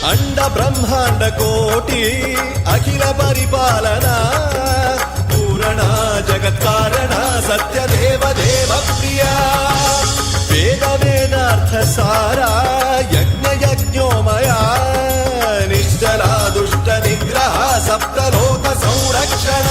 అండ బ్రహ్మాండ కోటి అఖిల పరిపాలన పూరణ జగత్కారణ సత్యదేవ దేవ ప్రియ వేద వేదార్థ సారా యజ్ఞ యజ్ఞోమయా నిశ్చలా దుష్ట నిగ్రహ సప్తలోక సంరక్షణ